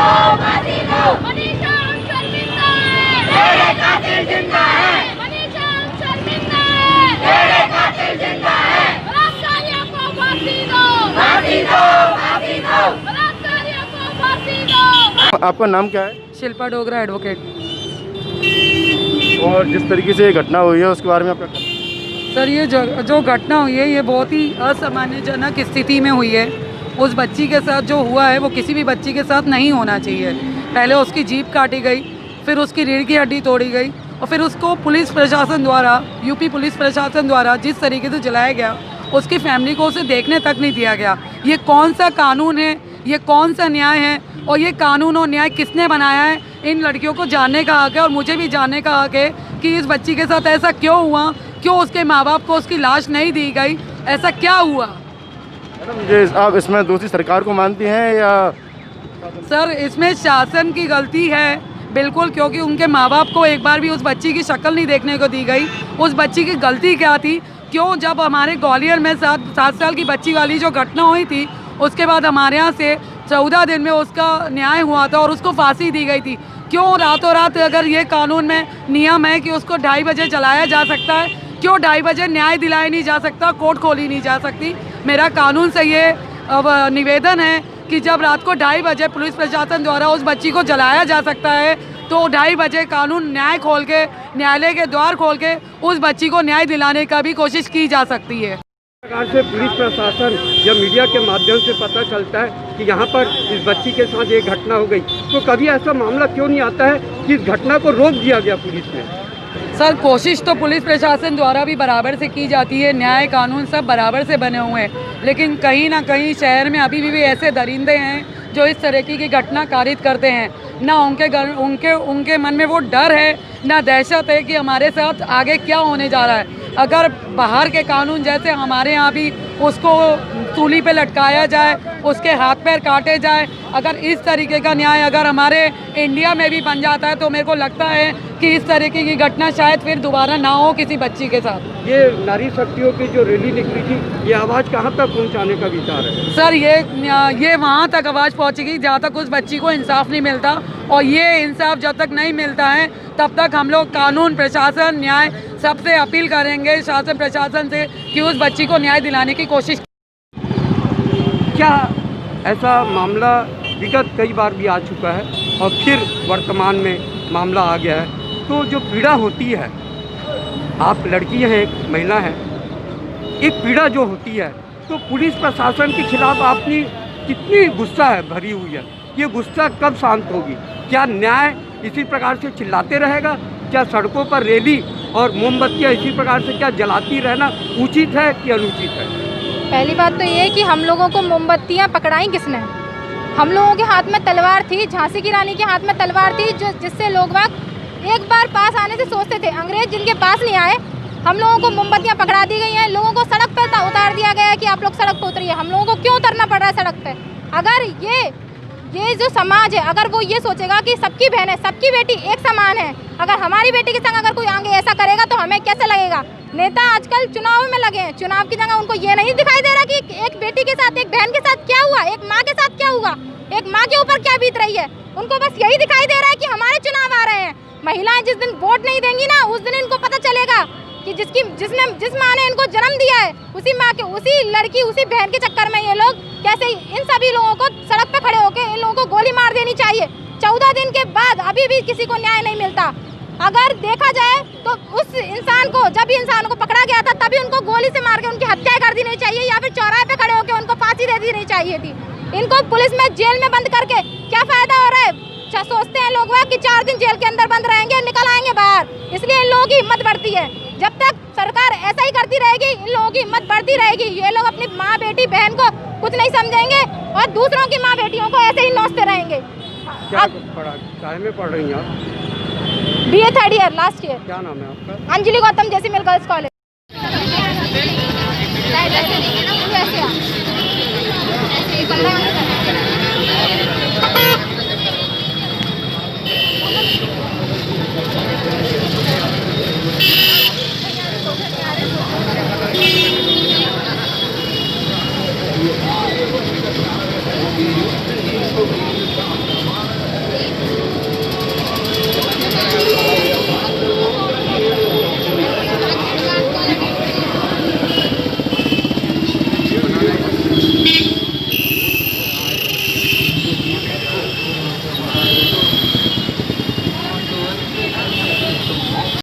फांसी दो। मनीषा हम शर्मिंदा हैं, तेरे कातिल जिंदा है। मनीषा हम शर्मिंदा हैं, तेरे कातिल जिंदा है। बलात्कारियों को फांसी दो, फांसी दो, फांसी दो। बलात्कारियों को फांसी दो। आपका नाम क्या है? शिल्पा डोगरा, एडवोकेट। और जिस तरीके से ये घटना हुई है उसके बारे में आपका क्या? सर, ये जो घटना हुई है ये बहुत ही असामान्यजनक स्थिति में हुई है। उस बच्ची के साथ जो हुआ है वो किसी भी बच्ची के साथ नहीं होना चाहिए। पहले उसकी जीभ काटी गई, फिर उसकी रीढ़ की हड्डी तोड़ी गई और फिर उसको पुलिस प्रशासन द्वारा, यूपी पुलिस प्रशासन द्वारा जिस तरीके से जलाया गया, उसकी फैमिली को उसे देखने तक नहीं दिया गया। ये कौन सा कानून है, ये कौन सा न्याय है और ये कानून और न्याय किसने बनाया है? इन लड़कियों को जानने का हक है और मुझे भी जानने का हक है कि इस बच्ची के साथ ऐसा क्यों हुआ, क्यों उसके माँ बाप को उसकी लाश नहीं दी गई, ऐसा क्या हुआ? मैडम, आप इसमें दूसरी सरकार को मानती हैं या? सर, इसमें शासन की गलती है बिल्कुल, क्योंकि उनके माँ बाप को एक बार भी उस बच्ची की शक्ल नहीं देखने को दी गई। उस बच्ची की गलती क्या थी? क्यों जब हमारे ग्वालियर में 7 साल की बच्ची वाली जो घटना हुई थी उसके बाद हमारे यहाँ से 14 दिन में उसका न्याय हुआ था और उसको फांसी दी गई थी, क्यों रातों रात, अगर ये कानून में नियम है कि उसको 2:30 बजे जलाया जा सकता है, क्यों 2:30 बजे न्याय दिलाया नहीं जा सकता, कोर्ट खोली नहीं जा सकती? मेरा कानून से ये अब निवेदन है कि जब रात को 2:30 बजे पुलिस प्रशासन द्वारा उस बच्ची को जलाया जा सकता है तो 2:30 बजे कानून न्याय खोल के, न्यायालय के द्वार खोल के उस बच्ची को न्याय दिलाने का भी कोशिश की जा सकती है। प्रकार से पुलिस प्रशासन या मीडिया के माध्यम से पता चलता है कि यहाँ पर इस बच्ची के साथ एक घटना हो गई, तो कभी ऐसा मामला क्यों नहीं आता है कि इस घटना को रोक दिया गया पुलिस ने? सर, कोशिश तो पुलिस प्रशासन द्वारा भी बराबर से की जाती है, न्याय कानून सब बराबर से बने हुए हैं, लेकिन कहीं ना कहीं शहर में अभी भी ऐसे दरिंदे हैं जो इस तरह की घटना कारित करते हैं। ना उनके मन में वो डर है, ना दहशत है कि हमारे साथ आगे क्या होने जा रहा है। अगर बाहर के कानून जैसे हमारे यहाँ भी उसको सूली पे लटकाया जाए, उसके हाथ पैर काटे जाए, अगर इस तरीके का न्याय अगर हमारे इंडिया में भी बन जाता है तो मेरे को लगता है कि इस तरीके की घटना शायद फिर दोबारा ना हो किसी बच्ची के साथ। ये नारी शक्तियों की जो रैली निकली थी, ये आवाज़ कहाँ तक पहुँचाने का विचार है? सर, ये वहाँ तक आवाज़ पहुँचेगी जहाँ तक उस बच्ची को इंसाफ नहीं मिलता, और ये इंसाफ जब तक नहीं मिलता है तब तक हम लोग कानून, प्रशासन, न्याय सबसे अपील करेंगे, शासन प्रशासन से, कि उस बच्ची को न्याय दिलाने की कोशिश। क्या ऐसा मामला विगत कई बार भी आ चुका है और फिर वर्तमान में मामला आ गया है, तो जो पीड़ा होती है, आप लड़की हैं, एक महिला हैं, एक पीड़ा जो होती है, तो पुलिस प्रशासन के खिलाफ आपकी कितनी गुस्सा है भरी हुई है, ये गुस्सा कब शांत होगी? क्या न्याय इसी प्रकार से चिल्लाते रहेगा? क्या सड़कों पर रैली और मोमबत्तियाँ इसी प्रकार से क्या जलाती रहना उचित है कि अनुचित है? पहली बात तो ये है कि हम लोगों को मोमबत्तियाँ पकड़ाई किसने? हम लोगों के हाथ में तलवार थी, झांसी की रानी के हाथ में तलवार थी, जिससे लोग बाग एक बार पास आने से सोचते थे। अंग्रेज जिनके पास नहीं आए, हम लोगों को मोमबत्तियाँ पकड़ा दी गई हैं, लोगों को सड़क पर उतार दिया गया है कि आप लोग सड़क पर उतरिए। हम लोगों को क्यों उतरना पड़ रहा है सड़क पर? अगर ये जो समाज है, अगर वो ये सोचेगा कि सबकी बहन है, सबकी बेटी एक समान है, अगर हमारी बेटी के संग अगर कोई आगे ऐसा करेगा तो हमें कैसे लगेगा? नेता आजकल चुनाव में लगे हैं, चुनाव की जगह उनको ये नहीं दिखाई दे रहा कि एक बेटी के साथ, एक बहन के साथ क्या हुआ, एक माँ के साथ क्या हुआ, एक माँ के ऊपर क्या बीत रही है। उनको बस यही दिखाई दे रहा है कि हमारे चुनाव आ रहे हैं। महिलाएं जिस दिन वोट नहीं देंगी ना, उस दिन इनको पता चलेगा कि जिस माँ ने इनको जन्म दिया है, उसी माँ के, उसी लड़की, उसी बहन के चक्कर में ये लोग कैसे इन सभी लोगों को सड़क पे खड़े होकर इन लोगों को गोली मार देनी चाहिए। 14 दिन के बाद अभी भी किसी को न्याय नहीं मिलता। अगर देखा जाए तो उस इंसान को, जब भी इंसान को पकड़ा गया था तभी उनको गोली से मार के उनकी हत्या कर देनी चाहिए, या फिर चौराहे पे खड़े होकर उनको फांसी दे देनी चाहिए थी। इनको पुलिस में जेल में बंद करके क्या फायदा हो रहा है? सोचते हैं लोग कि 4 दिन जेल के अंदर बंद रहेंगे, निकल आएंगे बाहर, इसलिए इन लोगों की हिम्मत बढ़ती है। जब तक सरकार ऐसा ही करती रहेगी, इन लोगों की हिम्मत बढ़ती रहेगी। ये लोग अपनी माँ, बेटी, बहन को कुछ नहीं समझेंगे और दूसरों की माँ बेटियों को ऐसे ही नोचते रहेंगे। क्या चाय में पढ़ रही हैं आप? BA 3rd year, last year. क्या नाम है आपका? अंजलि गौतम, जैसी मिल गर्ल्स कॉलेज।